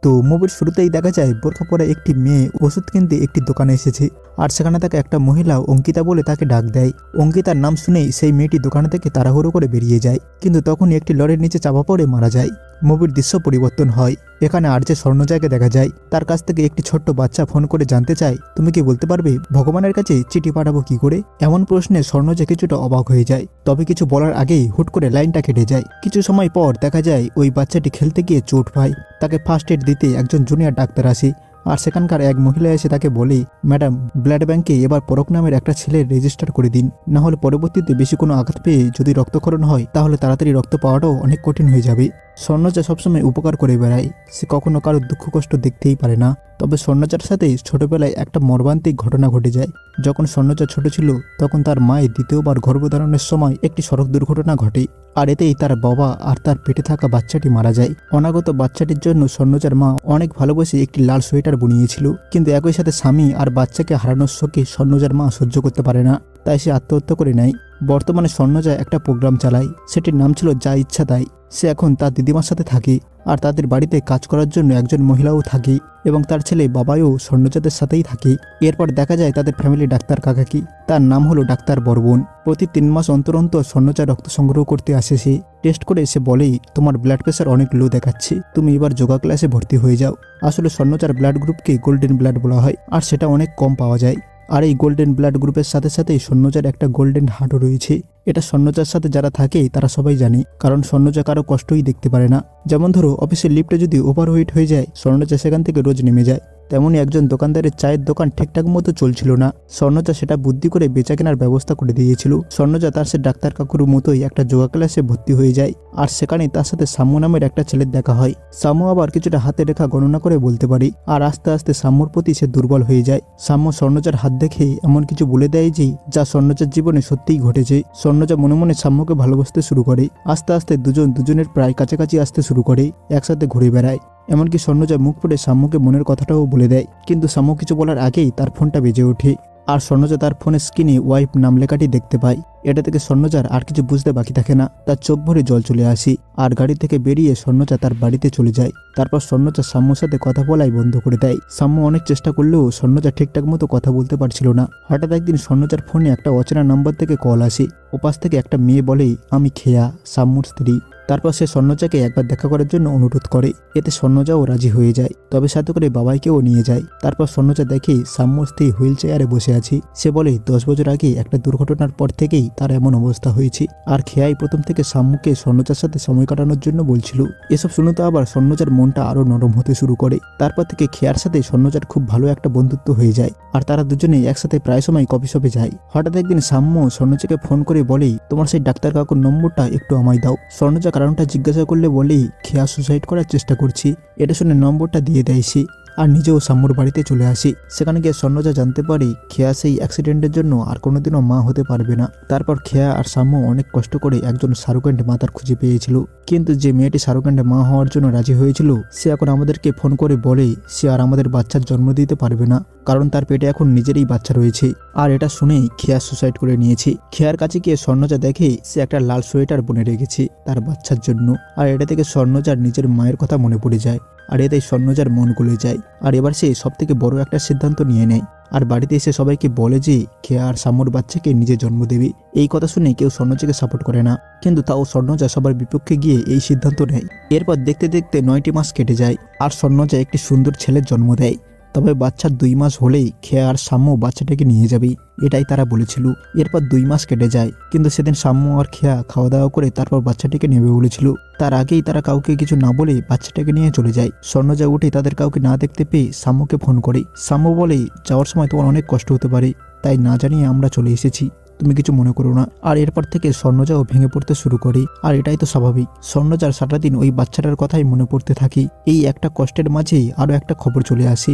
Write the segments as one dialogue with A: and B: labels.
A: তো মুভির শুরুতেই দেখা যায় বোরখা পরে একটি মেয়ে ওষুধ কিনতে একটি দোকানে এসেছে, আর সেখানে তাকে একটা মহিলা অঙ্কিতা বলে তাকে ডাক দেয়। অঙ্কিতার নাম শুনেই সেই মেয়েটি দোকানে থেকে তাড়াহুড়ো করে বেরিয়ে যায়, কিন্তু তখনই একটি লরির নিচে চাপা পড়ে মারা যায়। মুভির দৃশ্য পরিবর্তন হয়। এখানে আর যে স্বর্ণজয়কে দেখা যায়, তার কাছ থেকে একটি ছোট্ট বাচ্চা ফোন করে জানতে চায়, তুমি কি বলতে পারবে ভগবানের কাছে চিঠি পাঠাবো কি করে? এমন প্রশ্নে স্বর্ণজয় কিছুটা অবাক হয়ে যায়, তবে কিছু বলার আগেই হুট করে লাইনটা কেটে যায়। কিছু সময় পর দেখা যায় ওই বাচ্চাটি খেলতে গিয়ে চোট পায়। তাকে ফার্স্ট এড দিতে একজন জুনিয়র ডাক্তার আসে, আর সেখানকার এক মহিলা এসে তাকে বলে, ম্যাডাম, ব্লাড ব্যাংকে এবার পরক নামের একটা ছেলের রেজিস্টার করে দিন, না হলে পরবর্তীতে বেশি কোনো আঘাত পেয়ে যদি রক্তক্ষরণ হয় তাহলে তাড়াতাড়ি রক্ত পাওয়াটাও অনেক কঠিন হয়ে যাবে। স্বর্ণজা সবসময় উপকার করে বেড়ায়, সে কখনো কারো দুঃখ কষ্ট দেখতেই পারে না। তবে স্বর্ণজার সাথে ছোটবেলায় একটা মর্মান্তিক ঘটনা ঘটে যায়। যখন স্বর্ণজা ছোট ছিল তখন তার মায়ের দ্বিতীয়বার গর্ভধারণের সময় একটি সড়ক দুর্ঘটনা ঘটে, আর এতেই তার বাবা আর তার পেটে থাকা বাচ্চাটি মারা যায়। অনাগত বাচ্চাটির জন্য স্বর্ণজার মা অনেক ভালোবেসে একটি লাল সোয়েটার বুনিয়েছিল, কিন্তু একই সাথে স্বামী আর বাচ্চাকে হারানোর শোকে স্বর্ণজার মা সহ্য করতে পারে না, তাই সে আত্মহত্যা করে নেয়। বর্তমানে স্বর্ণজা একটা প্রোগ্রাম চালায়, সেটির নাম ছিল যা ইচ্ছা তাই। সে এখন তার দিদিমার সাথে থাকে, আর তাদের বাড়িতে কাজ করার জন্য একজন মহিলাও থাকে, এবং তার ছেলে বাবাও স্বর্ণজাদের সাথেই থাকে। এরপর দেখা যায় তাদের ফ্যামিলি ডাক্তার কাকাকি, তার নাম হলো ডাক্তার বর্বন। প্রতি 3 মাস অন্তর অন্তর স্বর্ণজা রক্ত সংগ্রহ করতে আসে। সে টেস্ট করে সে বলেই, তোমার ব্লাড প্রেশার অনেক লো দেখাচ্ছে, তুমি এবার যোগা ক্লাসে ভর্তি হয়ে যাও। আসলে স্বর্ণজার ব্লাড গ্রুপকে গোল্ডেন ব্লাড বলা হয়, আর সেটা অনেক কম পাওয়া যায়। আর এই গোল্ডেন ব্লাড গ্রুপের সাথে সাথে স্বর্ণজার একটা গোল্ডেন হার্টও রয়েছে। এটা স্বর্ণজার সাথে যারা থাকে তারা সবাই জানে, কারণ স্বর্ণজা কারো কষ্টই দেখতে পারে না। যেমন ধরো অফিসের লিফটে যদি ওভারওয়েট হয়ে যায়, স্বর্ণজা সেখান থেকে রোজ নেমে যায়। তেমনই একজন দোকানদারের চায়ের দোকান ঠিকঠাক মতো চলছিল না, স্বর্ণজা সেটা বুদ্ধি করে বেচা কেনার ব্যবস্থা করে দিয়েছিল। স্বর্ণজা তার সে ডাক্তার কাকুর মতোই একটা যোগা ক্লাসে ভর্তি হয়ে যায়, আর সেখানে তার সাথে সাম্য নামের একটা ছেলের দেখা হয়। সাম্য আবার কিছুটা হাতে রেখা গণনা করে বলতে পারে, আর আস্তে আস্তে সাম্যর প্রতি সে দুর্বল হয়ে যায়। সাম্য স্বর্ণজার হাত দেখে এমন কিছু বলে দেয় যে যা স্বর্ণজার জীবনে সত্যিই ঘটেছে। স্বর্ণজা মনে মনে সাম্যকে ভালোবাসতে শুরু করে। আস্তে আস্তে দুজন দুজনের প্রায় কাছাকাছি আসতে শুরু করে, একসাথে ঘুরে বেড়ায়। এমনকি স্বর্ণজা মুখ ফুটে সাম্যকে মনের কথাটাও বলে দেয়, কিন্তু সাম্য কিছু বলার আগেই তার ফোনটা বেজে ওঠে, আর স্বর্ণজা তার ফোনের স্ক্রিনে ওয়াইফ নাম লেখাটি দেখতে পায়। এটা থেকে স্বর্ণজার আর কিছু বুঝতে বাকি থাকে না, তার চোখ ভরে জল চলে আসে, আর গাড়ি থেকে বেরিয়ে স্বর্ণজা তার বাড়িতে চলে যায়। তারপর স্বর্ণজা সাম্যর সাথে কথা বলাই বন্ধ করে দেয়। সাম্য অনেক চেষ্টা করলেও স্বর্ণজা ঠিকঠাক মতো কথা বলতে পারছিল না। হঠাৎ একদিন স্বর্ণজার ফোনে একটা অচেনা নাম্বার থেকে কল আসে। ওপাশ থেকে একটা মেয়ে বলে, আমি খেয়া, সাম্যর স্ত্রী। তারপর সে স্বর্ণজাকে একবার দেখা করার জন্য অনুরোধ করে, এতে স্বর্ণজাও রাজি হয়ে যায়, তবে সাথে করে বাবাইকেও নিয়ে যায়। তারপর স্বর্ণজা দেখে সাম্যর স্ত্রী হুইল চেয়ারে বসে আছে। সে বলে 10 বছর আগে একটা দুর্ঘটনার পর থেকেই তার এমন অবস্থা হয়েছে, আর খেয়াই প্রথম থেকে সাম্যকে স্বর্ণজার সাথে সময় কাটানোর জন্য বলছিল। এসব শুনে তো আবার স্বর্ণজার মনটা আরো নরম হতে শুরু করে। তারপর থেকে খেয়ার সাথে স্বর্ণজার খুব ভালো একটা বন্ধুত্ব হয়ে যায়, আর তারা দুজনেই একসাথে প্রায় সময় কফি শপে যায়। হঠাৎ একদিন সাম্য স্বর্ণজাকে ফোন করে বলে, তোমার সেই ডাক্তার কাকুর নম্বরটা একটু আমায় দাও। স্বর্ণজা কারণটা জিজ্ঞাসা করলে বলেই, খেয়া সুসাইড করার চেষ্টা করছি। এটা শুনে নম্বরটা দিয়ে দেয় সে, আর নিজেও সাম্যর বাড়িতে চলে আসে। সেখানে গিয়ে স্বর্ণজা জানতে পারে খেয়া সেই অ্যাক্সিডেন্টের জন্য আর কোনোদিনও মা হতে পারবে না। তারপর খেয়া আর সাম্য অনেক কষ্ট করে একজন সারোগেন্ট মা তার খুঁজে পেয়েছিল, কিন্তু যে মেয়েটি সারোগেন্টে মা হওয়ার জন্য রাজি হয়েছিল, সে এখন আমাদেরকে ফোন করে বলে সে আর আমাদের বাচ্চার জন্ম দিতে পারবে না, কারণ তার পেটে এখন নিজেরই বাচ্চা রয়েছে। আর এটা শুনেই খেয়া সুসাইড করে নিয়েছে। খেয়ার কাছে গিয়ে স্বর্ণজা দেখে সে একটা লাল সোয়েটার বুনে রেখেছে তার বাচ্চার জন্য, আর এটা থেকে স্বর্ণজার নিজের মায়ের কথা মনে পড়ে যায়, আর এতে স্বর্ণজার মন গলে যায়। আর এবার সে সব থেকে বড় একটা সিদ্ধান্ত নিয়ে নেয়, আর বাড়িতে এসে সবাইকে বলে যে খেয়া আর সাম্যর বাচ্চাকে নিজে জন্ম দেবে। এই কথা শুনে কেউ স্বর্ণজাকে সাপোর্ট করে না, কিন্তু তাও স্বর্ণজা সবার বিপক্ষে গিয়ে এই সিদ্ধান্ত নেয়। এরপর দেখতে দেখতে 9টি মাস কেটে যায়, আর স্বর্ণজা একটি সুন্দর ছেলের জন্ম দেয়। তবে বাচ্চার 2 মাস হলেই খেয়া আর সাম্য বাচ্চাটাকে নিয়ে যাবে, এটাই তারা বলেছিল। এরপর 2 মাস কেটে যায়, কিন্তু সেদিন সাম্য আর খেয়া খাওয়া দাওয়া করে তারপর বাচ্চাটিকে নেবে বলেছিল। তার আগেই তারা কাউকে কিছু না বলে বাচ্চাটাকে নিয়ে চলে যায়। স্বর্ণজা উঠে তাদের কাউকে না দেখতে পেয়ে সাম্যকে ফোন করে। সাম্য বলে, যাওয়ার সময় তোমার অনেক কষ্ট হতে পারে, তাই না জানিয়ে আমরা চলে এসেছি, তুমি কিছু মনে করো না। আর এরপর থেকে স্বর্ণজাও ভেঙে পড়তে শুরু করে, আর এটাই তো স্বাভাবিক। স্বর্ণজার সারাদিন ওই বাচ্চাটার কথাই মনে পড়তে থাকে। এই একটা কষ্টের মাঝেই আরো একটা খবর চলে আসে,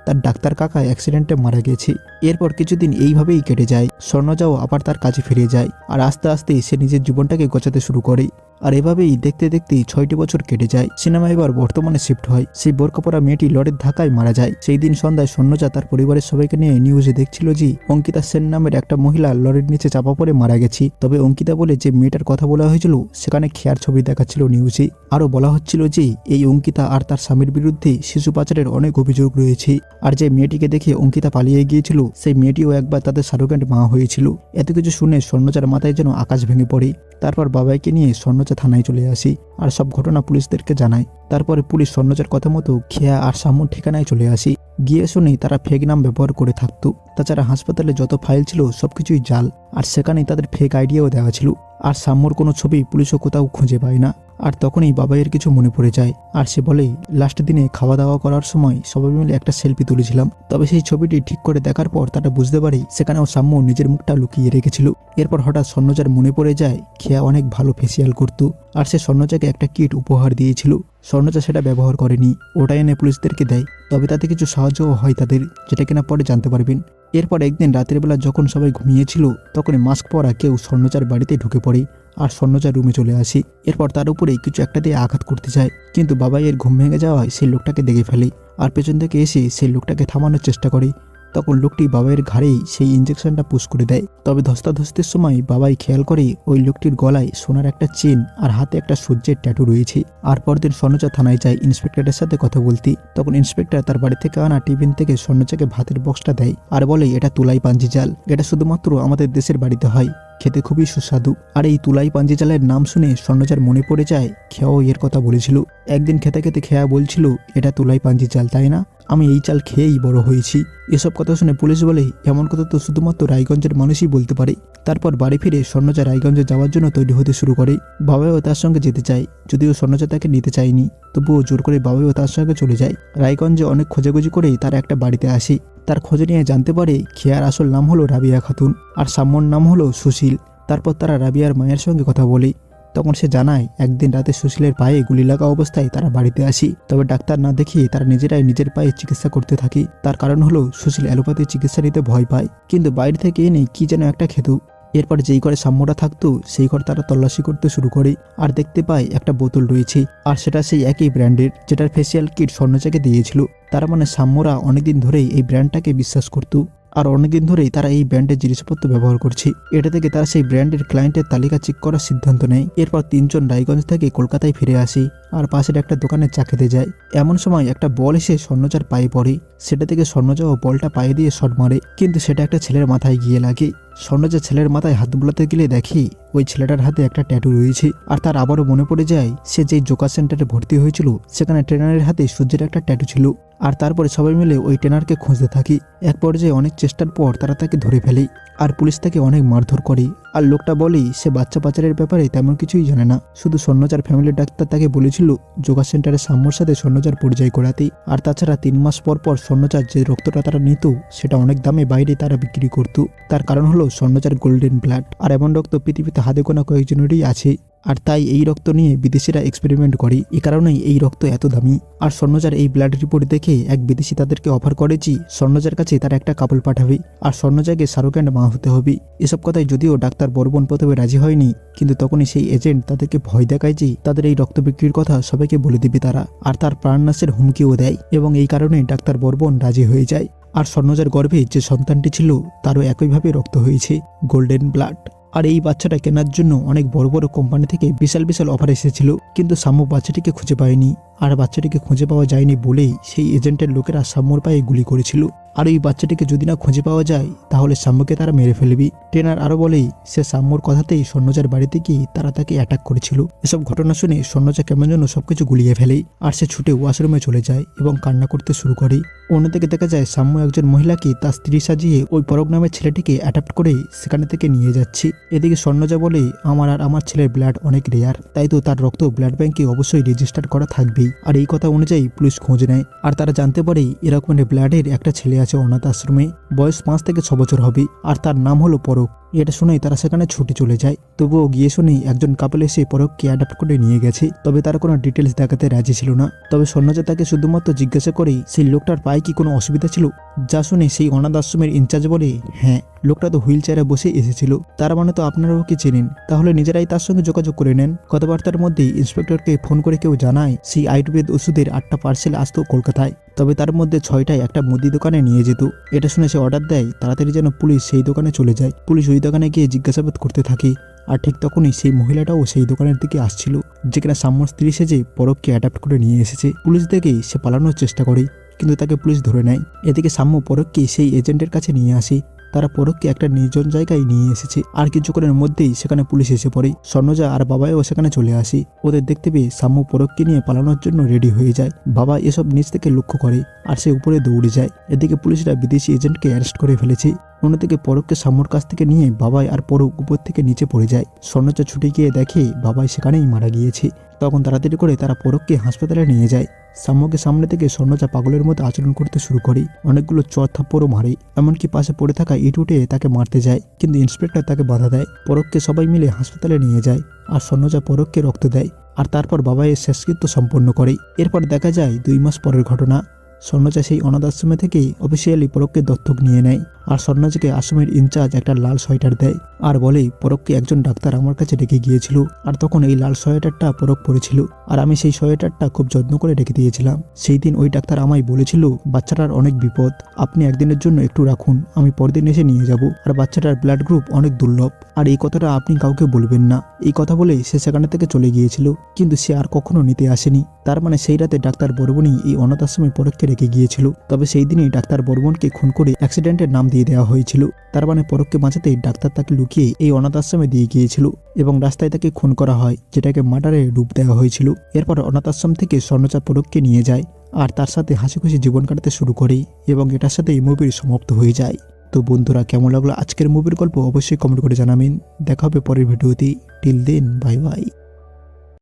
A: তার ডাক্তার কাকা অ্যাক্সিডেন্টে মারা গেছে। এরপর কিছুদিন এইভাবেই কেটে যায়। স্বর্ণজাও আবার তার কাজে ফিরে যায়, আর আস্তে আস্তে সে নিজের জীবনটাকে গোছাতে শুরু করে। আর এভাবেই দেখতে দেখতেই 6টি বছর কেটে যায়। সিনেমা এবার বর্তমানে শিফট হয়। সেই বোরকা পরা মেয়েটি লরির ধাক্কায় মারা যায়। সেই দিন সন্ধ্যায় স্বর্ণচা তার পরিবারের সবাইকে নিয়ে নিউজে দেখছিল যে অঙ্কিতা সেন নামের একটা মহিলা লরির নিচে চাপা পড়ে মারা গেছে। তবে অঙ্কিতা বলে যে মেয়েটার কথা বলা হয়েছিল সেখানে খেয়ার ছবি দেখাচ্ছিল নিউজে। আরো বলা হচ্ছিল যে এই অঙ্কিতা আর তার স্বামীর বিরুদ্ধে শিশু পাচারের অনেক অভিযোগ রয়েছে। আর যে মেয়েটিকে দেখে অঙ্কিতা পালিয়ে গিয়েছিল সেই মেয়েটিও একবার তাদের সারোগ্যান্ট মা হয়েছিল। এত কিছু শুনে স্বর্ণচার মাথায় যেন আকাশ ভেঙে পড়ে। তারপর বাবাইকে নিয়ে স্বর্ণচা থানায় চলে আসি আর সব ঘটনা পুলিশদেরকে জানায়। তারপরে পুলিশ স্বর্ণচার কথা মতো খেয়া আর সাম্যর ঠিকানায় চলে আসি। গিয়ে শুনি তারা ফেক নাম ব্যবহার করে থাকতো। তাছাড়া হাসপাতালে যত ফাইল ছিল সবকিছুই জাল, আর সেখানেই তাদের ফেক আইডিয়াও দেওয়া ছিল। আর সাম্যর কোনো ছবি পুলিশও কোথাও খুঁজে পায় না। আর তখনই বাবাইয়ের কিছু মনে পড়ে যায়, আর সে বলে লাস্ট দিনে খাওয়া দাওয়া করার সময় সবাই মিলে একটা সেলফি তুলেছিলাম। তবে সেই ছবিটি ঠিক করে দেখার পর তারা বুঝতে পারে সেখানেও সাম্য নিজের মুখটা লুকিয়ে রেখেছিল। এরপর হঠাৎ স্বর্ণচার মনে পড়ে যায় খেয়া অনেক ভালো ফেসিয়াল করত, আর সে স্বর্ণচাকে একটা কিট উপহার দিয়েছিল। স্বর্ণচা সেটা ব্যবহার করেনি, ওটা এনে পুলিশদেরকে দেয়। তবে তাতে কিছু সাহায্যও হয় তাদের, যেটা কিনা পরে জানতে পারবেন। এরপর একদিন রাতের বেলা যখন সবাই ঘুমিয়েছিল তখন মাস্ক পরা কেউ স্বর্ণচার বাড়িতে ঢুকে পড়ে আর স্বর্ণচার রুমে চলে আসে। এরপর তার উপরে কিছু একটা দিয়ে আঘাত করতে যায়, কিন্তু বাবাইয়ের ঘুম ভেঙে যাওয়ায় সেই লোকটাকে দেখে ফেলে আর পেছন থেকে এসে সেই লোকটাকে থামানোর চেষ্টা করে। তখন লোকটি বাবাইয়ের ঘাড়েই সেই ইঞ্জেকশনটা পুশ করে দেয়। তবে ধস্তাধস্তির সময় বাবাই খেয়াল করে ওই লোকটির গলায় সোনার একটা চেন আর হাতে একটা সূর্যের ট্যাটু রয়েছে। আর পরদিন স্বর্ণচা থানায় যায় ইন্সপেক্টরের সাথে কথা বলতে। তখন ইন্সপেক্টর তার বাড়ি থেকে আনা টিফিন থেকে স্বর্ণচাকে ভাতের বক্সটা দেয় আর বলে এটা তুলাই পাঞ্জি জাল, এটা শুধুমাত্র আমাদের দেশের বাড়িতে হয়, খেতে খুবই সুস্বাদু। আর এই তুলাই পাঞ্জি জালের নাম শুনে স্বর্ণচার মনে পড়ে যায় খেয়াও এর কথা বলেছিল। একদিন খেতে খেতে খেয়া বলছিল এটা তুলাই পাঞ্জি চাল, তাই না? আমি এই চাল খেয়েই বড় হয়েছি। এসব কথা শুনে পুলিশ বলে এমন কথা তো শুধুমাত্র রায়গঞ্জের মানুষই বলতে পারে। তারপর বাড়ি ফিরে স্বর্ণচা রায়গঞ্জে যাওয়ার জন্য তৈরি হতে শুরু করে। বাবাও তার সঙ্গে যেতে চায়, যদিও স্বর্ণচা তাকে নিতে চায়নি, তবুও জোর করে বাবাও তার সঙ্গে চলে যায়। রায়গঞ্জে অনেক খোঁজাখুঁজি করেই তারা একটা বাড়িতে আসে। তার খোঁজ নিয়ে জানতে পারে খেয়ার আসল নাম হলো রাবিয়া খাতুন আর সাম্যর নাম হলো সুশীল। তারপর তারা রাবিয়ার মায়ের সঙ্গে কথা বলে। তখন সে জানায় একদিন রাতে সুশীলের পায়ে গুলি লাগা অবস্থায় তারা বাড়িতে আসি। তবে ডাক্তার না দেখিয়ে তারা নিজেরাই নিজের পায়ে চিকিৎসা করতে থাকে। তার কারণ হলো সুশীল অ্যালোপ্যাথি চিকিৎসা নিতে ভয় পায়, কিন্তু বাইরে থেকে এনে কি যেন একটা খেত। এরপর যেই ঘরে সাম্যরা থাকতো সেই ঘর তারা তল্লাশি করতে শুরু করে আর দেখতে পায় একটা বোতল রয়েছে, আর সেটা সেই একই ব্র্যান্ডের যেটার ফেসিয়াল কিট স্বর্ণচাকে দিয়েছিল। তার মানে সাম্যরা অনেকদিন ধরেই এই ব্র্যান্ডটাকে বিশ্বাস করত আর অনেকদিন ধরেই তারা এই ব্র্যান্ডের জিনিসপত্র ব্যবহার করছে। এটা থেকে তারা সেই ব্র্যান্ডের ক্লায়েন্টের তালিকা চেক করার সিদ্ধান্ত নেয়। এরপর তিনজন রায়গঞ্জ থেকে কলকাতায় ফিরে আসে আর পাশের একটা দোকানে চা খেতে যায়। এমন সময় একটা বল এসে স্বর্ণচার পায়ে পড়ে। সেটা থেকে স্বর্ণচা ও বলটা পায়ে দিয়ে শট মারে, কিন্তু সেটা একটা ছেলের মাথায় গিয়ে লাগে। স্বর্ণচা ছেলের মাথায় হাত বুলাতে গেলে দেখে ওই ছেলেটার হাতে একটা ট্যাটু রয়েছে। আর তার আবারও মনে পড়ে যায় সে যেই যোগা সেন্টারে ভর্তি হয়েছিল সেখানে ট্রেনারের হাতে সূর্যের একটা ট্যাটু ছিল। আর তারপরে সবাই মিলে ওই ট্রেনারকে খুঁজতে থাকি। এক পর্যায়ে অনেক চেষ্টার পর তারা তাকে ধরে ফেলে আর পুলিশ তাকে অনেক মারধর করে। আর লোকটা বলেই সে বাচ্চা পাচারের ব্যাপারে তেমন কিছুই জানে না, শুধু স্বর্ণচার ফ্যামিলির ডাক্তার তাকে বলেছিল যোগা সেন্টারের সাম্যর সাথে স্বর্ণচার পরিচয় করাতে। আর তাছাড়া 3 মাস পর পর স্বর্ণচার যে রক্তটা তারা নিত সেটা অনেক দামে বাইরে তারা বিক্রি করত। তার কারণ হলো স্বর্ণচার গোল্ডেন ব্লাড, আর এমন রক্ত পৃথিবীতে হাতে গোনা কয়েকজনেরই আছে। আর তাই এই রক্ত নিয়ে বিদেশিরা এক্সপেরিমেন্ট করে, এই কারণেই এই রক্ত এত দামি। আর স্বর্ণচার এই ব্লাড রিপোর্ট দেখে এক বিদেশি তাদেরকে অফার করেছি স্বর্ণচার কাছে তার একটা কাপল পাঠাবে আর স্বর্ণচাকে সারোগ্যান্ট মা হতে হবে। এসব কথায় যদিও ডাক্তার বর্বন প্রথমে রাজি হয়নি, কিন্তু তখনই সেই এজেন্ট তাদেরকে ভয় দেখায় যে তাদের এই রক্ত বিক্রির কথা সবাইকে বলে দিবে তারা, আর তার প্রাণনাশের হুমকিও দেয়। এবং এই কারণে ডাক্তার বর্বন রাজি হয়ে যায়। আর স্বর্ণচার গর্ভে যে সন্তানটি ছিল তারও একইভাবে রক্ত হয়েছে, গোল্ডেন ব্লাড। আর এই বাচ্চাটা কেনার জন্য অনেক বড় বড় কোম্পানি থেকে বিশাল বিশাল অফার এসেছিল, কিন্তু সাম্য বাচ্চাটিকে খুঁজে পায়নি। আর বাচ্চাটিকে খুঁজে পাওয়া যায়নি বলেই সেই এজেন্টের লোকেরা সাম্যর পায়ে গুলি করেছিল। আর এই বাচ্চাটিকে যদি না খুঁজে পাওয়া যায় তাহলে সাম্যকে তারা মেরে ফেলবি। ট্রেনার আরো বলেই সে সাম্যর কথাতেই স্বর্ণচার বাড়িতে গিয়ে তারা তাকে অ্যাটাক করেছিল। এসব ঘটনা শুনে স্বর্ণচা কেমন যেন সবকিছু গুলিয়ে ফেলে আর সে ছুটে ওয়াশরুমে চলে যায় এবং কান্না করতে শুরু করে। অন্যদিকে দেখা যায় সাম্য একজন মহিলাকে তার স্ত্রী সাজিয়ে ওই পরক নামের ছেলেটিকে অ্যাডাপ্ট করে সেখানে থেকে নিয়ে যাচ্ছে। এদিকে স্বর্ণচা বলে আমার আর আমার ছেলের ব্লাড অনেক রেয়ার, তাই তো তার রক্ত ব্লাড ব্যাংকে অবশ্যই রেজিস্টার করা থাকবেই। আর এই কথা অনুযায়ী পুলিশ খোঁজ নেয় আর তারা জানতে পারে এরকমের ব্লাডের একটা ছেলে আছে অনাথ আশ্রমে। বয়স 5 থেকে 6 বছর হবে আর তার নাম হলো পরক। এটা শুনেই তারা সেখানে ছুটে চলে যায়। তবুও গিয়ে শুনেই একজন কাপল এসে পরককে অ্যাডাপ্ট করে নিয়ে গেছে, তবে তারা কোনো ডিটেলস দেখাতে রাজি ছিল না। তবে স্বর্ণজা তাকে শুধুমাত্র জিজ্ঞাসা করেই সেই লোকটার পায়ে কি কোনো অসুবিধা ছিল, যা শুনে সেই অনাথ আশ্রমের ইনচার্জ বলে, হ্যাঁ, লোকটা তো হুইল চেয়ারে বসে এসেছিল, তার মানে তো আপনারাও কি চেনেন, তাহলে নিজেরাই তার সঙ্গে যোগাযোগ করে নেন। কথাবার্তার মধ্যেই ইন্সপেক্টরকে ফোন করে কেউ জানায় সেই আয়ুর্বেদ ওষুধের 8টা পার্সেল আসতো কলকাতায়, তবে তার মধ্যে 6টাই একটা মুদি দোকানে নিয়ে যেত। এটা শুনে সে অর্ডার দেয় তাড়াতাড়ি যেন পুলিশ সেই দোকানে চলে যায়। পুলিশ ওই দোকানে গিয়ে জিজ্ঞাসাবাদ করতে থাকে, আর ঠিক তখনই সেই মহিলাটাও সেই দোকানের দিকে আসছিল, যেখানে সাম্যর স্ত্রী সেজে পরককে অ্যাডাপ্ট করে নিয়ে এসেছে। পুলিশ দেখেই সে পালানোর চেষ্টা করে, কিন্তু তাকে পুলিশ ধরে নেয়। এদিকে সাম্য পরককে সেই এজেন্টের কাছে নিয়ে আসে। তারা পরককে একটা নির্জন জায়গায় নিয়ে এসেছে, আর কিছুক্ষণের মধ্যেই সেখানে পুলিশ এসে পড়ে। স্বর্ণজা আর বাবাও সেখানে চলে আসে। ওদের দেখতে পেয়ে সাম্য পরককে নিয়ে পালানোর জন্য রেডি হয়ে যায়। বাবা এসব নিচ থেকে লক্ষ্য করে আর সে উপরে দৌড়ে যায়। এদিকে পুলিশরা বিদেশি এজেন্টকে অ্যারেস্ট করে ফেলেছে। অন্যদিকে পরককে সাম্যর কাছ থেকে নিয়ে বাবাই আর পরক উপর থেকে নিচে পড়ে যায়। স্বর্ণজা ছুটে গিয়ে দেখে বাবাই সেখানেই মারা গিয়েছে। তখন তাড়াতাড়ি করে তারা পরককে হাসপাতালে নিয়ে যায়। সাম্যকে সামনে থেকে স্বর্ণজা পাগলের মতো আচরণ করতে শুরু করে, অনেকগুলো চর থাপ্পড়ও মারে, এমনকি পাশে পড়ে থাকা ইট উঠে তাকে মারতে যায়, কিন্তু ইন্সপেক্টর তাকে বাধা দেয়। পরককে সবাই মিলে হাসপাতালে নিয়ে যায় আর স্বর্ণজা পরককে রক্ত দেয়, আর তারপর বাবাইয়ের শেষকৃত্য সম্পন্ন করে। এরপর দেখা যায় 2 মাস পরের ঘটনা। স্বর্ণজা সেই অনাথ আশ্রমে থেকে অফিসিয়ালি পরককে দত্তক নিয়ে নেয়, আর স্বর্ণজাকে আশ্রমের ইনচার্জ একটা লাল সোয়েটার দেয় আর বলে, পরককে একজন ডাক্তার আমার কাছে ডেকে গিয়েছিল, আর তখন এই লাল সোয়েটারটা পরক পরেছিল, আর আমি সেই সোয়েটারটা খুব যত্ন করে রেখে দিয়েছিলাম। সেই দিন ওই ডাক্তার আমায় বলেছিল, বাচ্চাটার অনেক বিপদ, আপনি একদিনের জন্য একটু রাখুন, আমি পরদিন এসে নিয়ে যাব, আর বাচ্চাটার ব্লাড গ্রুপ অনেক দুর্লভ, আর এই কথাটা আপনি কাউকে বলবেন না। এই কথা বলে সে সেখানে থেকে চলে গিয়েছিল, কিন্তু সে আর কখনো নিতে আসেনি। তার মানে সেই রাতে ডাক্তার বর্মনই এই অনাথ আশ্রমে পরককে রেখে গিয়েছিল। তবে সেই দিনই ডাক্তার বর্মনকে খুন করে অ্যাক্সিডেন্টের নাম দিয়ে দেওয়া হয়েছিল। তার মানে পরককে বাঁচাতে ডাক্তার তাকে লুকিয়ে এই অনাথ আশ্রমে দিয়ে গিয়েছিল, এবং রাস্তায় তাকে খুন করা হয়, যেটাকে মার্ডারে রূপ দেওয়া হয়েছিল। এরপর অনাথ আশ্রম থেকে স্বর্ণজা পরককে নিয়ে যায় আর তার সাথে হাসি খুশি জীবন কাটাতে শুরু করে, এবং এটার সাথে এই মুভির সমাপ্ত হয়ে যায়। তো বন্ধুরা, কেমন লাগলো আজকের মুভির গল্প অবশ্যই কমেন্ট করে জানাবেন। দেখা হবে পরের ভিডিওতে। Till then, bye by.